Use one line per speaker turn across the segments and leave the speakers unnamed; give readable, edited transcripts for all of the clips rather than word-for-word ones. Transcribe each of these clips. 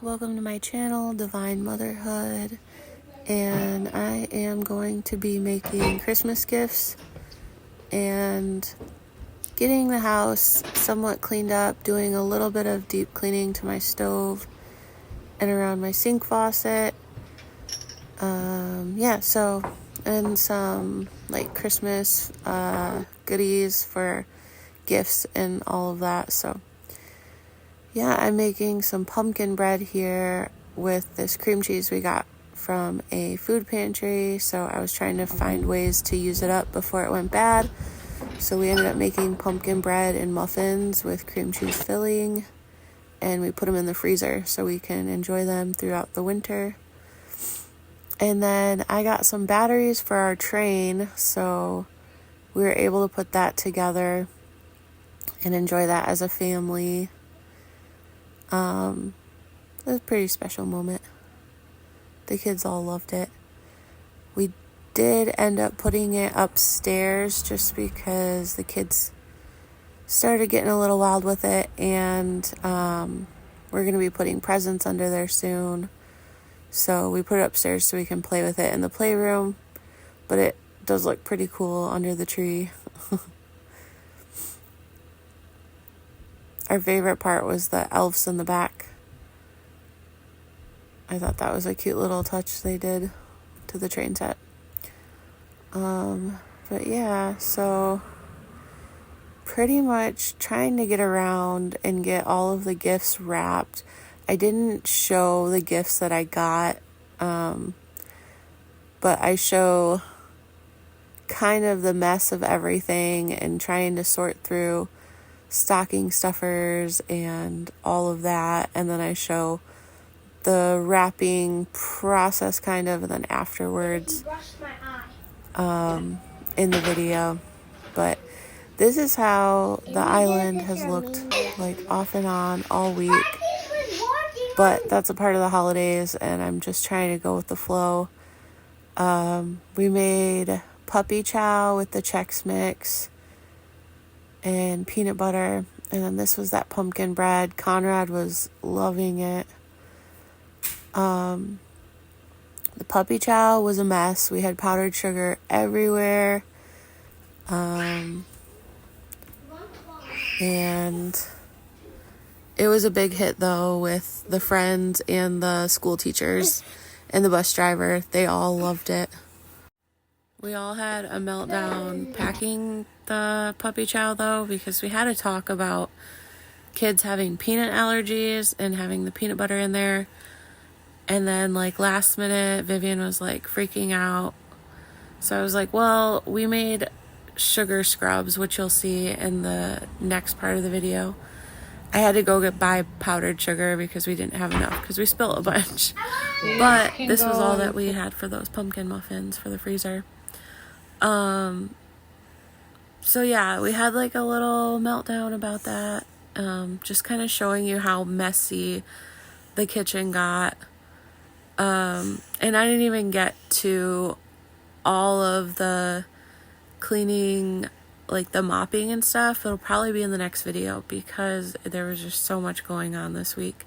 welcome to my channel, Divine Motherhood, and I am going to be making Christmas gifts and getting the house somewhat cleaned up, doing a little bit of deep cleaning to my stove and around my sink faucet. And some like Christmas goodies for gifts and all of that. So yeah, I'm making some pumpkin bread here with this cream cheese we got from a food pantry. So I was trying to find ways to use it up before it went bad. So we ended up making pumpkin bread and muffins with cream cheese filling. And we put them in the freezer so we can enjoy them throughout the winter. And then I got some batteries for our train. So we were able to put that together and enjoy that as a family. It was a pretty special moment. The kids all loved it. We did end up putting it upstairs just because the kids started getting a little wild with it, and we're going to be putting presents under there soon. So we put it upstairs so we can play with it in the playroom, but it does look pretty cool under the tree. Our favorite part was the elves in the back. I thought that was a cute little touch they did to the train set. But yeah, so pretty much trying to get around and get all of the gifts wrapped. I didn't show the gifts that I got, but I show kind of the mess of everything and trying to sort through stocking stuffers and all of that. And then I show the wrapping process kind of, and then afterwards in the video. But this is how the island has looked like off and on all week. But that's a part of the holidays, and I'm just trying to go with the flow. We made puppy chow with the Chex Mix and peanut butter. And then this was that pumpkin bread. Conrad was loving it. The puppy chow was a mess. We had powdered sugar everywhere. And it was a big hit though with the friends and the school teachers and the bus driver. They all loved it. We all had a meltdown packing the puppy chow though, because we had to talk about kids having peanut allergies and having the peanut butter in there. And then like last minute, Vivian was like freaking out. So I was like, well, we made sugar scrubs, which you'll see in the next part of the video. I had to go buy powdered sugar because we didn't have enough because we spilled a bunch. But this was all that we had for those pumpkin muffins for the freezer. So yeah, we had like a little meltdown about that. Just kind of showing you how messy the kitchen got. And I didn't even get to all of the cleaning, like the mopping and stuff. It'll probably be in the next video because there was just so much going on this week.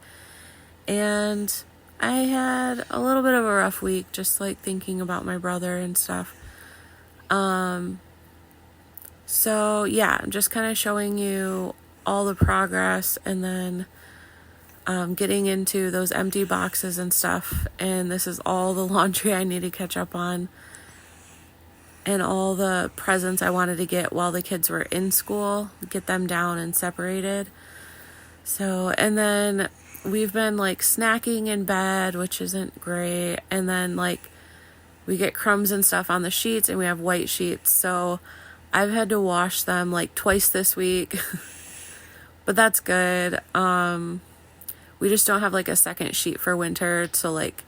And I had a little bit of a rough week, just like thinking about my brother and stuff. So yeah, I'm just kind of showing you all the progress and then getting into those empty boxes and stuff. And this is all the laundry I need to catch up on and all the presents I wanted to get while the kids were in school, get them down and separated. So, and then we've been like snacking in bed, which isn't great. And then like we get crumbs and stuff on the sheets, and we have white sheets. So I've had to wash them like twice this week, but that's good. We just don't have like a second sheet for winter to like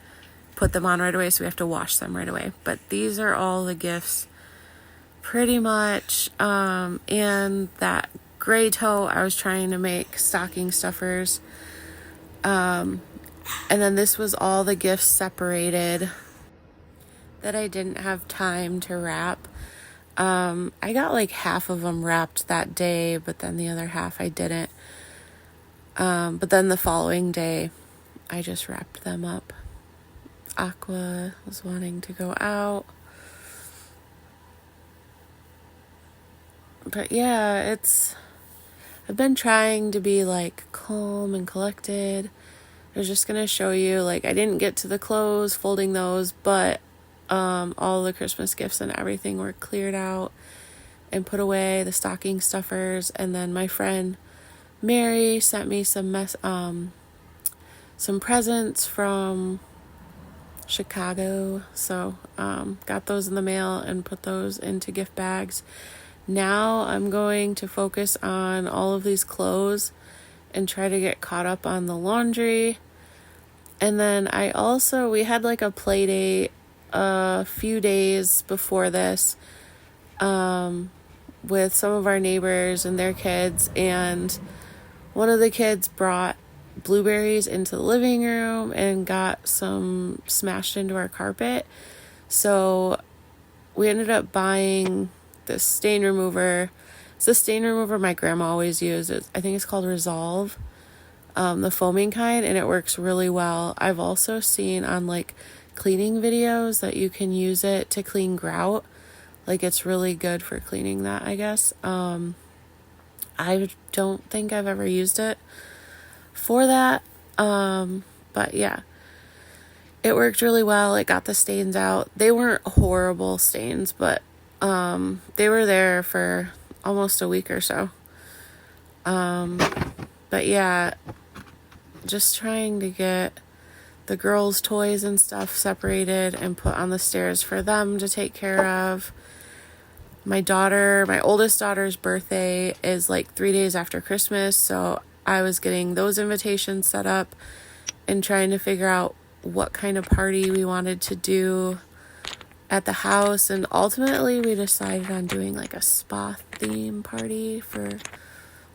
put them on right away, so we have to wash them right away. But these are all the gifts pretty much. And that gray toe, I was trying to make stocking stuffers. And then this was all the gifts separated that I didn't have time to wrap. I got like half of them wrapped that day, but then the other half I didn't. But then the following day, I just wrapped them up. Aqua was wanting to go out. But yeah, I've been trying to be like calm and collected. I was just going to show you, like, I didn't get to the clothes, folding those, but all the Christmas gifts and everything were cleared out and put away, the stocking stuffers. And then my friend Mary sent me some presents from Chicago. So got those in the mail and put those into gift bags. Now I'm going to focus on all of these clothes and try to get caught up on the laundry. And then we had like a play date a few days before this with some of our neighbors and their kids, and one of the kids brought blueberries into the living room and got some smashed into our carpet. So we ended up buying this stain remover. It's a stain remover my grandma always uses. I think it's called Resolve, the foaming kind, and it works really well. I've also seen on like cleaning videos that you can use it to clean grout. Like, it's really good for cleaning that, I guess. I don't think I've ever used it for that. But yeah, it worked really well. It got the stains out. They weren't horrible stains, but they were there for almost a week or so. But yeah, just trying to get the girls' toys and stuff separated and put on the stairs for them to take care of. My oldest daughter's birthday is like 3 days after Christmas, so I was getting those invitations set up and trying to figure out what kind of party we wanted to do at the house. And ultimately we decided on doing like a spa theme party for,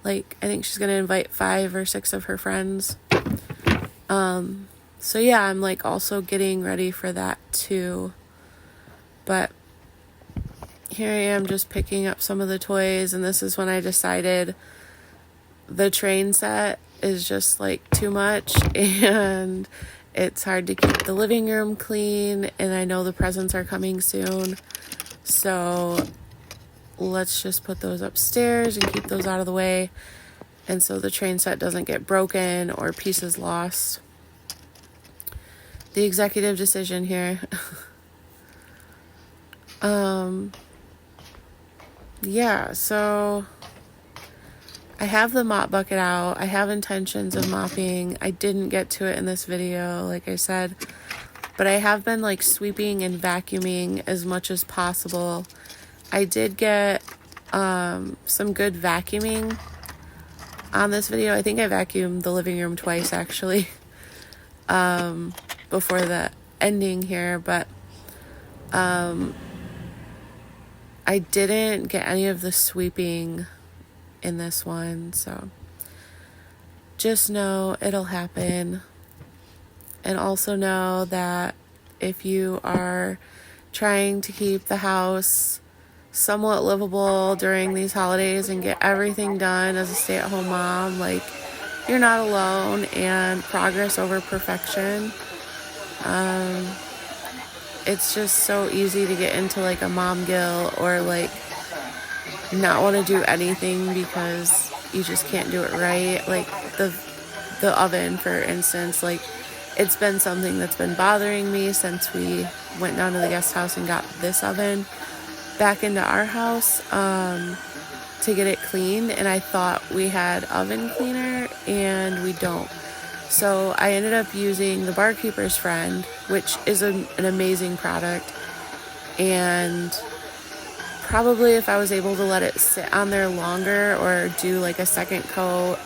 like, I think she's gonna invite 5 or 6 of her friends. So yeah, I'm like also getting ready for that too. But here I am just picking up some of the toys, and this is when I decided the train set is just like too much and it's hard to keep the living room clean, and I know the presents are coming soon. So let's just put those upstairs and keep those out of the way, and so the train set doesn't get broken or pieces lost. The executive decision here. Yeah, so I have the mop bucket out. I have intentions of mopping. I didn't get to it in this video, like I said, but I have been like sweeping and vacuuming as much as possible. I did get some good vacuuming on this video. I think I vacuumed the living room twice actually before the ending here, but I didn't get any of the sweeping in this one, so just know it'll happen. And also know that if you are trying to keep the house somewhat livable during these holidays and get everything done as a stay-at-home mom, like, you're not alone, and progress over perfection. It's just so easy to get into like a mom guilt, or like not want to do anything because you just can't do it right. Like the oven, for instance, like, it's been something that's been bothering me since we went down to the guest house and got this oven back into our house to get it cleaned, and I thought we had oven cleaner and we don't. So I ended up using the Barkeeper's Friend, which is an amazing product, and probably if I was able to let it sit on there longer or do like a second coat.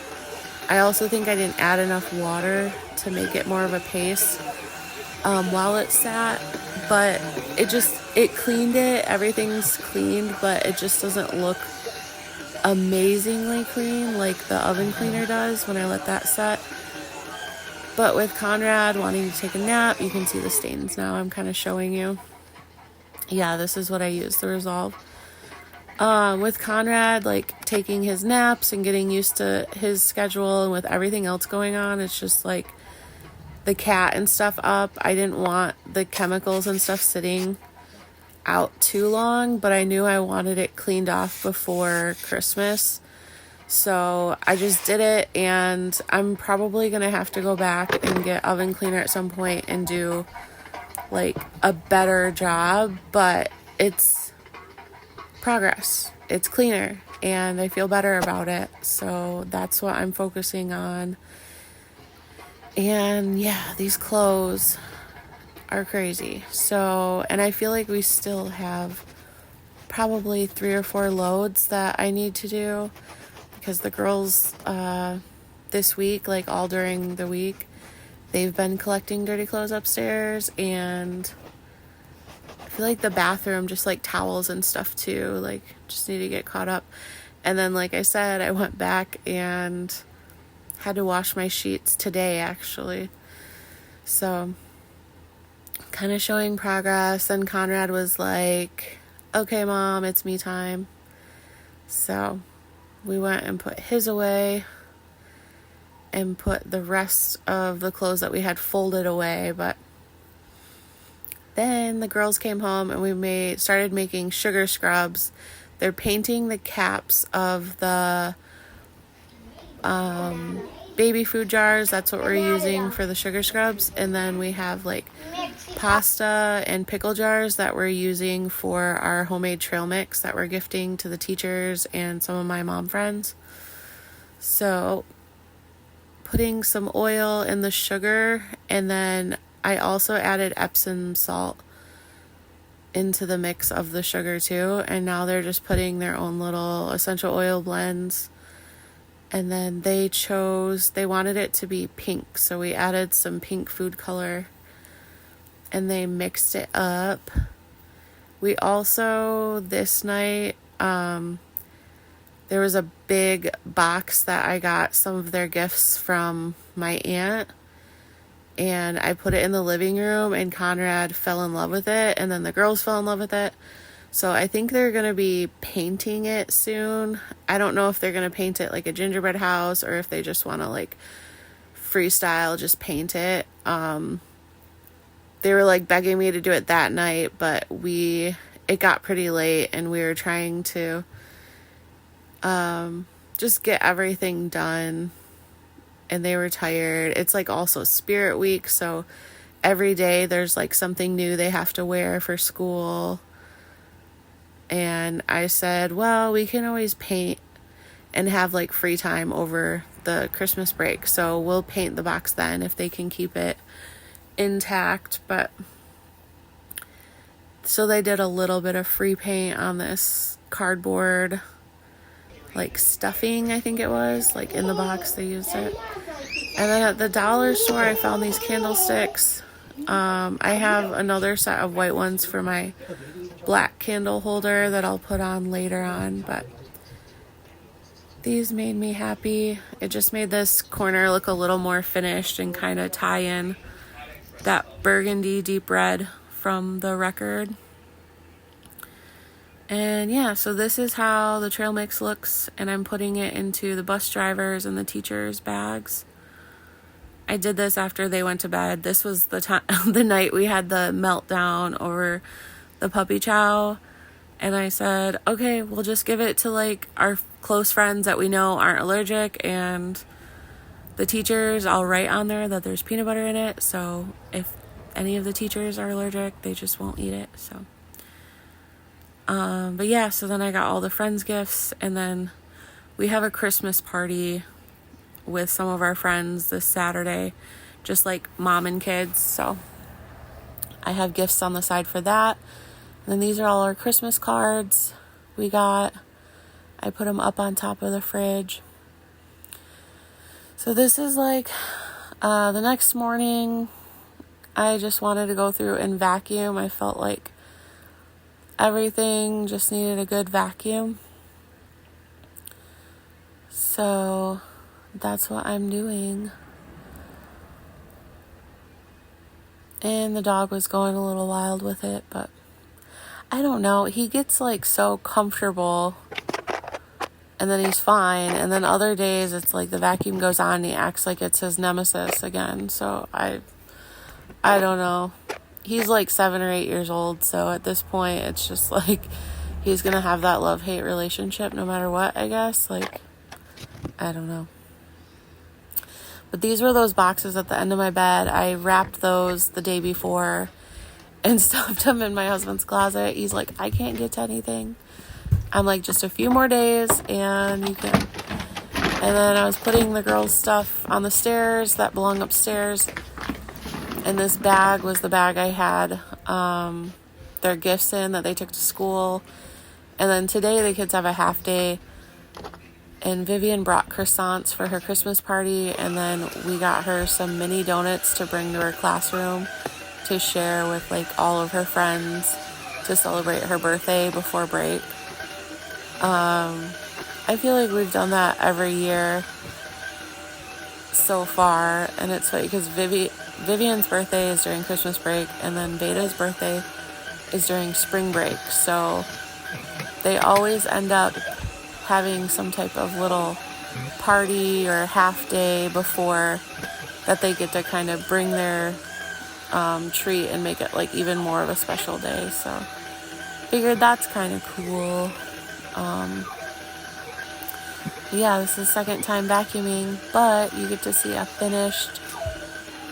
I also think I didn't add enough water to make it more of a paste while it sat, but it cleaned it. Everything's cleaned, but it just doesn't look amazingly clean like the oven cleaner does when I let that set. But with Conrad wanting to take a nap, you can see the stains now. I'm kind of showing you. Yeah, this is what I use, the Resolve. With Conrad, like, taking his naps and getting used to his schedule, and with everything else going on, it's just like the cat and stuff up. I didn't want the chemicals and stuff sitting out too long, but I knew I wanted it cleaned off before Christmas. So I just did it, and I'm probably going to have to go back and get oven cleaner at some point and do like a better job, but it's progress. It's cleaner and I feel better about it. So that's what I'm focusing on. And yeah, these clothes are crazy. So, and I feel like we still have probably 3 or 4 loads that I need to do, because the girls this week, like all during the week, they've been collecting dirty clothes upstairs, and I feel like the bathroom, just like towels and stuff too, like just need to get caught up. And then, like I said, I went back and had to wash my sheets today, actually. So kind of showing progress. And Conrad was like, okay, Mom, it's me time. So we went and put his away and put the rest of the clothes that we had folded away. But then the girls came home and we started making sugar scrubs. They're painting the caps of the baby food jars. That's what we're using for the sugar scrubs. And then we have like pasta and pickle jars that we're using for our homemade trail mix that we're gifting to the teachers and some of my mom friends. So putting some oil in the sugar, and then I also added Epsom salt into the mix of the sugar too. And now they're just putting their own little essential oil blends. And then they wanted it to be pink, so we added some pink food color and they mixed it up. We also, this night, there was a big box that I got some of their gifts from my aunt, and I put it in the living room, and Conrad fell in love with it, and then the girls fell in love with it. So I think they're going to be painting it soon. I don't know if they're going to paint it like a gingerbread house or if they just want to like freestyle, just paint it. They were like begging me to do it that night, but it got pretty late and we were trying to just get everything done, and they were tired. It's like also Spirit Week, so every day there's like something new they have to wear for school. And I said, well, we can always paint and have like free time over the Christmas break, so we'll paint the box then if they can keep it intact. But so they did a little bit of free paint on this cardboard, like stuffing, I think it was, like in the box they used it. And then at the dollar store I found these candlesticks. I have another set of white ones for my black candle holder that I'll put on later on, but these made me happy. It just made this corner look a little more finished and kind of tie in that burgundy deep red from the record. And yeah, so this is how the trail mix looks, and I'm putting it into the bus drivers and the teachers' bags. I did this after they went to bed. This was the night we had the meltdown over the puppy chow, and I said, okay, we'll just give it to like our close friends that we know aren't allergic, and the teachers, I'll write on there that there's peanut butter in it, so if any of the teachers are allergic, they just won't eat it. So but yeah, so then I got all the friends gifts, and then we have a Christmas party with some of our friends this Saturday, just like mom and kids, so I have gifts on the side for that. And then these are all our Christmas cards we got. I put them up on top of the fridge. So this is like the next morning. I just wanted to go through and vacuum. I felt like everything just needed a good vacuum. So that's what I'm doing. And the dog was going a little wild with it, but I don't know. He gets like so comfortable and then he's fine. And then other days it's like the vacuum goes on and he acts like it's his nemesis again. So I I don't know. He's like 7 or 8 years old, so at this point, it's just like he's gonna have that love-hate relationship no matter what, I guess. Like, I don't know. But these were those boxes at the end of my bed. I wrapped those the day before and stuffed them in my husband's closet. He's like, I can't get to anything. I'm like, just a few more days and you can. And then I was putting the girls' stuff on the stairs that belong upstairs. And this bag was the bag I had their gifts in that they took to school. And then today the kids have a half day. And Vivian brought croissants for her Christmas party. And then we got her some mini donuts to bring to her classroom to share with like all of her friends to celebrate her birthday before break. I feel like we've done that every year so far, and it's funny because Vivian's birthday is during Christmas break, and then Beta's birthday is during spring break, so they always end up having some type of little party or half day before that they get to kind of bring their treat and make it like even more of a special day. So figured that's kind of cool. Yeah, this is the second time vacuuming, but you get to see a finished,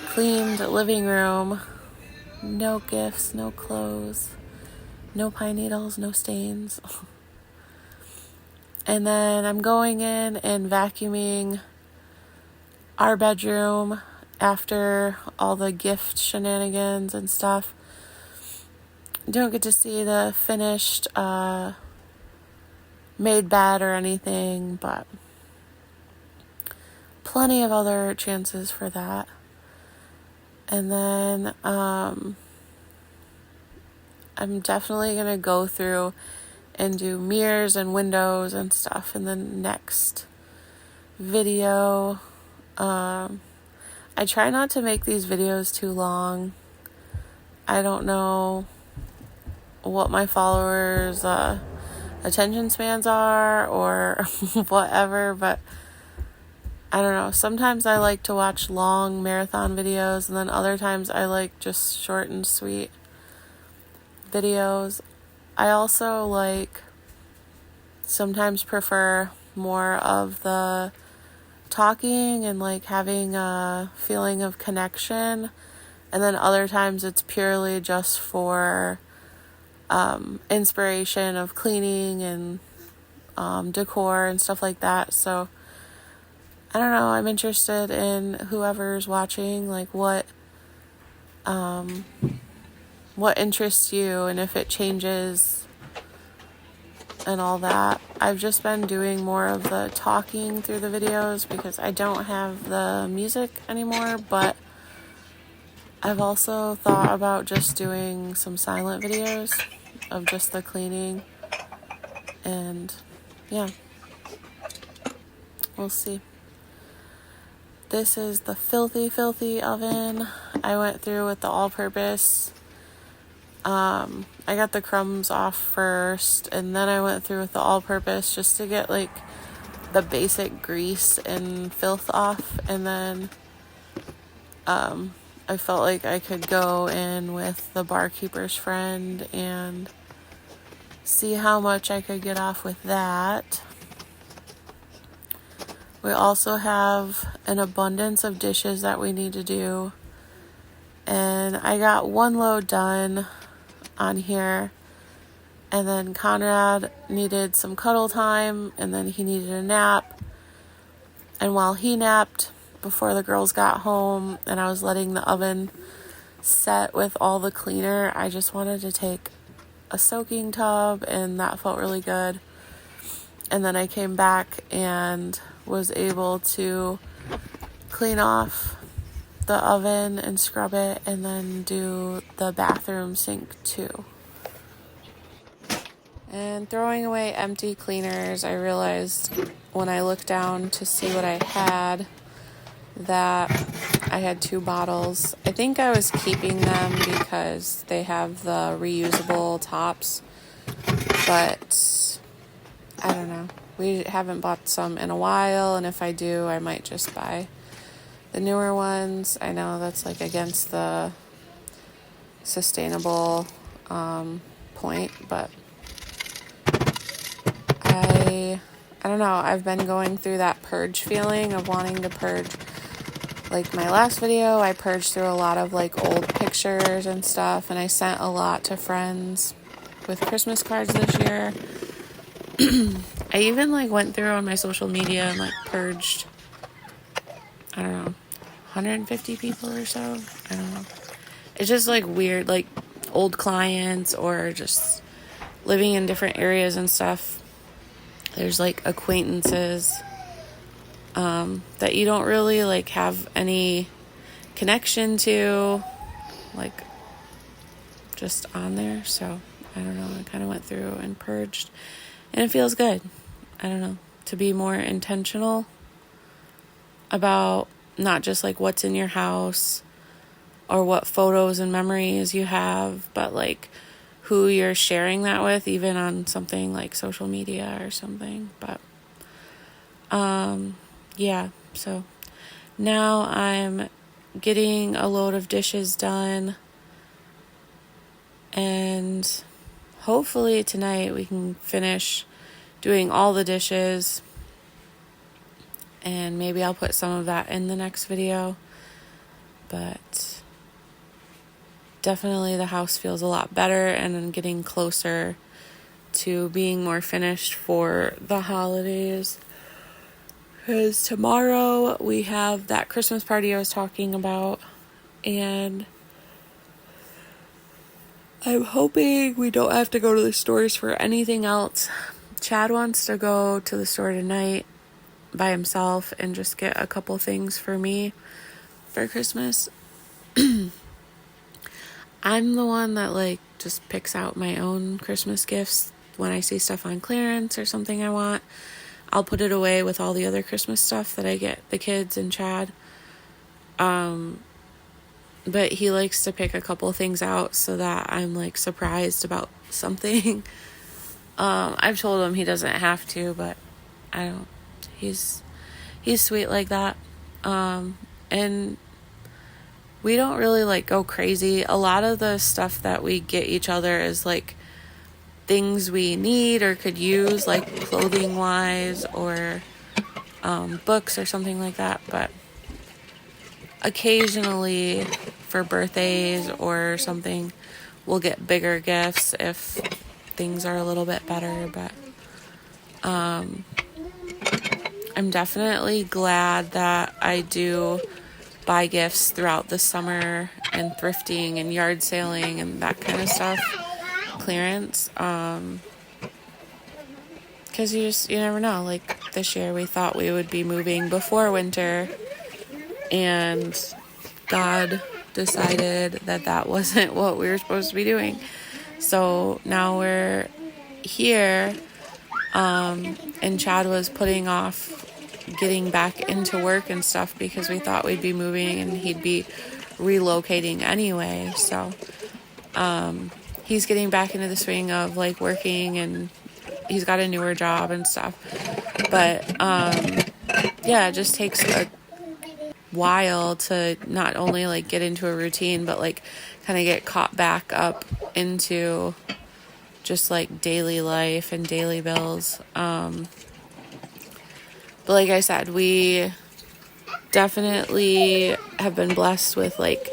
cleaned living room. No gifts, no clothes, no pine needles, no stains. And then I'm going in and vacuuming our bedroom after all the gift shenanigans and stuff. Don't get to see the finished made bed or anything, but plenty of other chances for that. And then I'm definitely going to go through and do mirrors and windows and stuff in the next video. I try not to make these videos too long. I don't know what my followers' attention spans are or whatever, but I don't know. Sometimes I like to watch long marathon videos, and then other times I like just short and sweet videos. I also sometimes prefer more of the talking and having a feeling of connection, and then other times it's purely just for inspiration of cleaning and decor and stuff like that. So I don't know, I'm interested in whoever's watching, what interests you and if it changes and all that. I've just been doing more of the talking through the videos because I don't have the music anymore, but I've also thought about just doing some silent videos of just the cleaning, and yeah, we'll see. This is the filthy oven. I went through with the all-purpose. I got the crumbs off first, and then I went through with the all-purpose just to get the basic grease and filth off, and then I felt like I could go in with the barkeeper's friend and see how much I could get off with that. We also have an abundance of dishes that we need to do, and I got one load done on here, and then Conrad needed some cuddle time, and then he needed a nap, and while he napped before the girls got home and I was letting the oven set with all the cleaner, I just wanted to take a soaking tub, and that felt really good. And then I came back and was able to clean off the oven and scrub it, and then do the bathroom sink too. And throwing away empty cleaners, I realized when I looked down to see what I had that I had 2 bottles. I think I was keeping them because they have the reusable tops, but I don't know. We haven't bought some in a while, and if I do, I might just buy the newer ones. I know that's against the sustainable point, but I don't know. I've been going through that purge feeling of wanting to purge. Like my last video, I purged through a lot of like old pictures and stuff, and I sent a lot to friends with Christmas cards this year. I even like went through on my social media and like purged, I don't know, 150 people or so. I don't know. It's just like weird, like old clients or just living in different areas and stuff. There's like acquaintances that you don't really like have any connection to, like just on there. So I don't know. I kind of went through and purged, and it feels good. I don't know, to be more intentional about not just like what's in your house or what photos and memories you have, but like who you're sharing that with, even on something like social media or something. But yeah, so now I'm getting a load of dishes done, and hopefully tonight we can finish doing all the dishes, and maybe I'll put some of that in the next video. But definitely the house feels a lot better, and I'm getting closer to being more finished for the holidays. Because tomorrow we have that Christmas party I was talking about, and I'm hoping we don't have to go to the stores for anything else. Chad wants to go to the store tonight by himself and just get a couple things for me for Christmas. I'm the one that like just picks out my own Christmas gifts when I see stuff on clearance or something I want. I'll put it away with all the other Christmas stuff that I get the kids and Chad. But he likes to pick a couple things out so that I'm like surprised about something. I've told him he doesn't have to, but I don't. He's sweet like that. And we don't really like go crazy. A lot of the stuff that we get each other is like things we need or could use, like clothing wise or books or something like that. But occasionally for birthdays or something, we'll get bigger gifts if things are a little bit better. But I'm definitely glad that I do buy gifts throughout the summer and thrifting and yard sailing and that kind of stuff, clearance, because you never know. Like this year we thought we would be moving before winter, and God decided that wasn't what we were supposed to be doing. So now we're here, and Chad was putting off getting back into work and stuff because we thought we'd be moving and he'd be relocating anyway. So he's getting back into the swing of like working, and he's got a newer job and stuff. But yeah, it just takes a while to not only like get into a routine, but like kind of get caught back up into just like daily life and daily bills. But like I said, we definitely have been blessed with like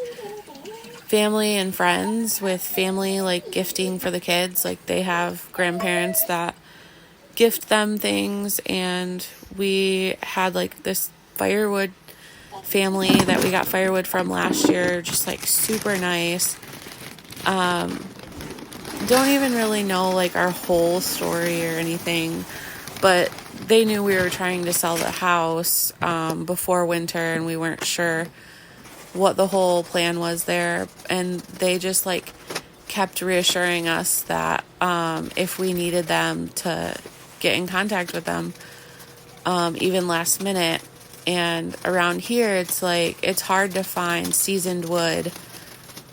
family and friends, with family like gifting for the kids. Like they have grandparents that gift them things, and we had like this firewood family that we got firewood from last year, just like super nice. Don't even really know like our whole story or anything, but they knew we were trying to sell the house before winter, and we weren't sure what the whole plan was there. And they just like kept reassuring us that if we needed them, to get in contact with them, even last minute. And around here, it's like it's hard to find seasoned wood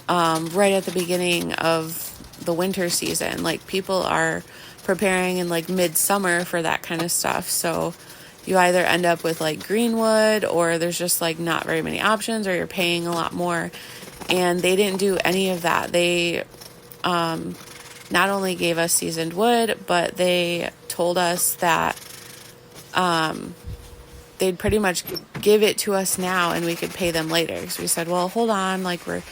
right at the beginning of the winter season. Like people are preparing in like midsummer for that kind of stuff. So you either end up with like green wood, or there's just like not very many options, or you're paying a lot more. And they didn't do any of that. They not only gave us seasoned wood, but they told us that they'd pretty much give it to us now and we could pay them later. So we said, well, hold on, like we're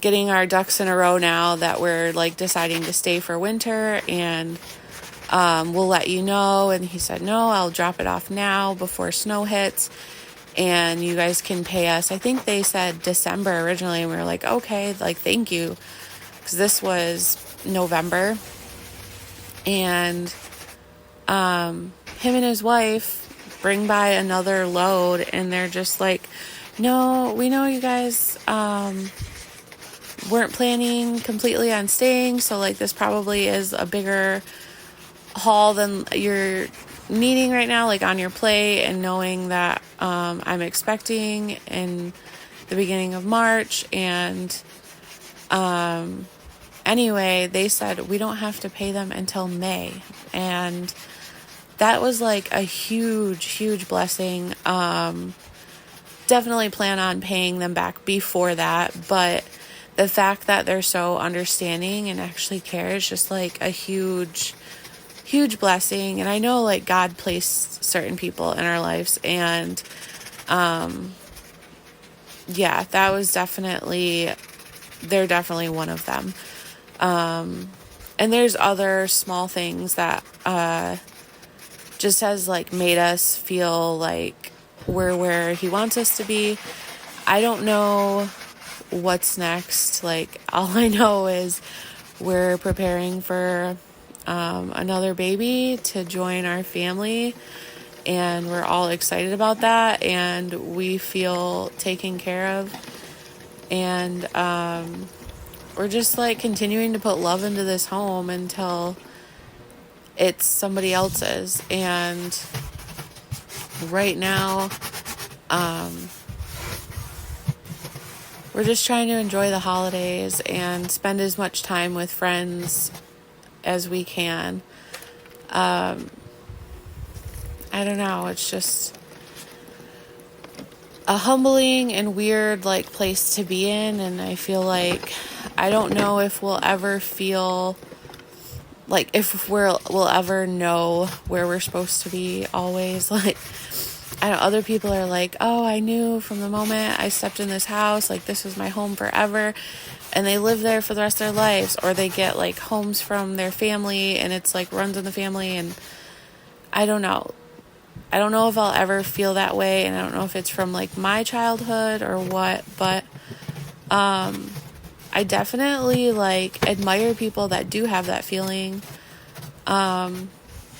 getting our ducks in a row now that we're like deciding to stay for winter, and we'll let you know. And he said, no, I'll drop it off now before snow hits, and you guys can pay us. I think they said December originally, and we were like, okay, like thank you, because this was November. And him and his wife bring by another load, and they're just like, no, we know you guys weren't planning completely on staying, so like this probably is a bigger haul than you're needing right now, like on your plate, and knowing that I'm expecting in the beginning of March. And anyway, they said we don't have to pay them until May, and that was like a huge blessing. Definitely plan on paying them back before that, but the fact that they're so understanding and actually care is just like a huge blessing. And I know like God placed certain people in our lives, and yeah, that was they're definitely one of them. And there's other small things that just has like made us feel like we're where he wants us to be. I don't know what's next. Like all I know is we're preparing for another baby to join our family, and we're all excited about that, and we feel taken care of. And we're just like continuing to put love into this home until it's somebody else's. And right now we're just trying to enjoy the holidays and spend as much time with friends as we can. I don't know, it's just a humbling and weird like place to be in, and I feel like I don't know if we'll ever feel like if we'll ever know where we're supposed to be always. Like I know other people are like, oh, I knew from the moment I stepped in this house, like this was my home forever, and they live there for the rest of their lives, or they get like homes from their family and it's like runs in the family. And I don't know if I'll ever feel that way, and I don't know if it's from like my childhood or what, but I definitely like admire people that do have that feeling. But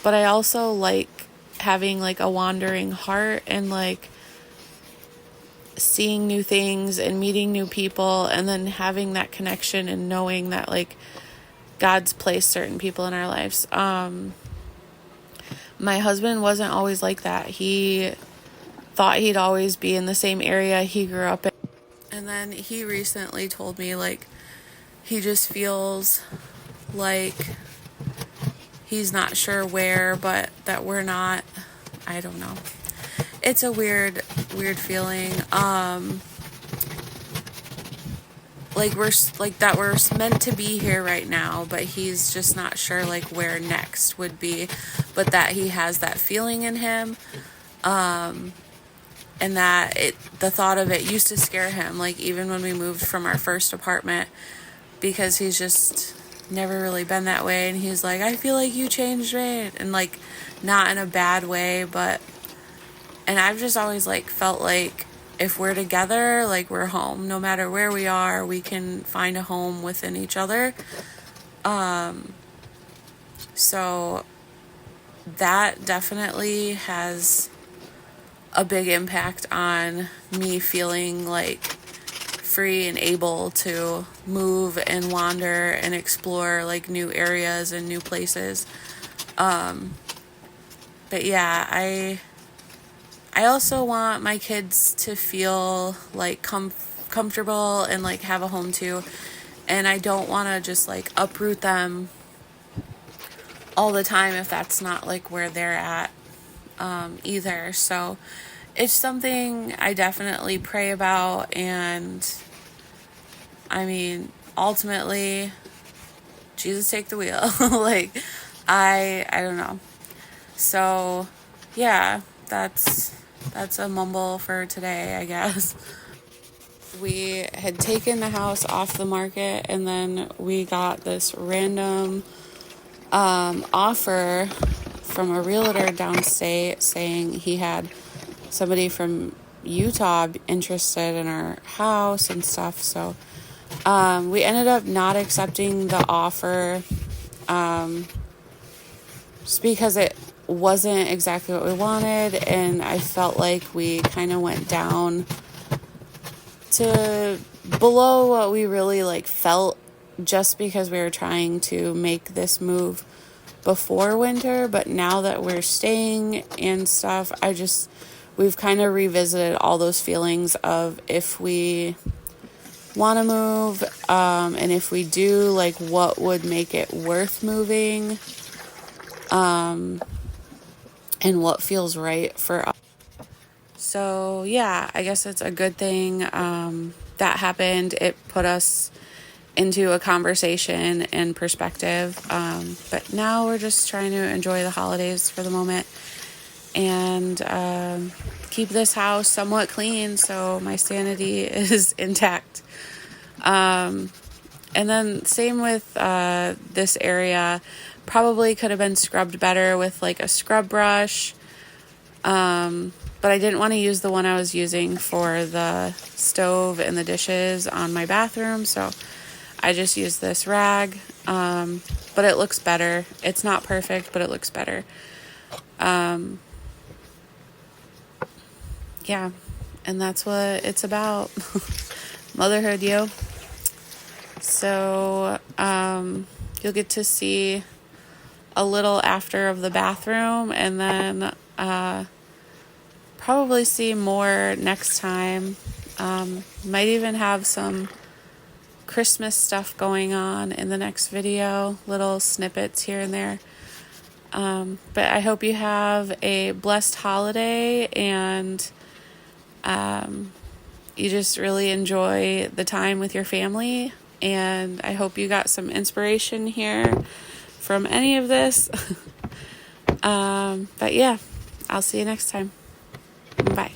I also like having like a wandering heart and like seeing new things and meeting new people, and then having that connection and knowing that like God's placed certain people in our lives. My husband wasn't always like that. He thought he'd always be in the same area he grew up in. And then he recently told me like he just feels like he's not sure where, but that we're not. I don't know. It's a weird feeling. Like we're meant to be here right now, but he's just not sure like where next would be, but that he has that feeling in him. And that the thought of it used to scare him, like even when we moved from our first apartment, because he's just never really been that way. And he's like, I feel like you changed me, and like not in a bad way, and I've just always like felt like if we're together, like we're home. No matter where we are, we can find a home within each other. So that definitely has a big impact on me feeling like free and able to move and wander and explore like new areas and new places. But yeah, I also want my kids to feel like comfortable and like have a home too. And I don't want to just like uproot them all the time if that's not like where they're at either. So it's something I definitely pray about, and I mean, ultimately, Jesus take the wheel. Like, I don't know. So, yeah, that's a mumble for today, I guess. We had taken the house off the market, and then we got this random offer from a realtor downstate saying he had somebody from Utah interested in our house and stuff. So we ended up not accepting the offer just because it wasn't exactly what we wanted, and I felt like we kind of went down to below what we really like felt, just because we were trying to make this move before winter. But now that we're staying and stuff, we've kind of revisited all those feelings of if we want to move, and if we do, like, what would make it worth moving, and what feels right for us. So yeah, I guess it's a good thing that happened. It put us into a conversation and perspective, but now we're just trying to enjoy the holidays for the moment and keep this house somewhat clean so my sanity is intact. And then same with this area, probably could have been scrubbed better with like a scrub brush, but I didn't want to use the one I was using for the stove and the dishes on my bathroom, so I just used this rag, but it looks better. It's not perfect, but it looks better. Yeah, and that's what it's about. Motherhood, yo. So you'll get to see a little after of the bathroom, and then probably see more next time. Might even have some Christmas stuff going on in the next video, little snippets here and there. But I hope you have a blessed holiday, and you just really enjoy the time with your family. And I hope you got some inspiration here from any of this. But yeah, I'll see you next time. Bye.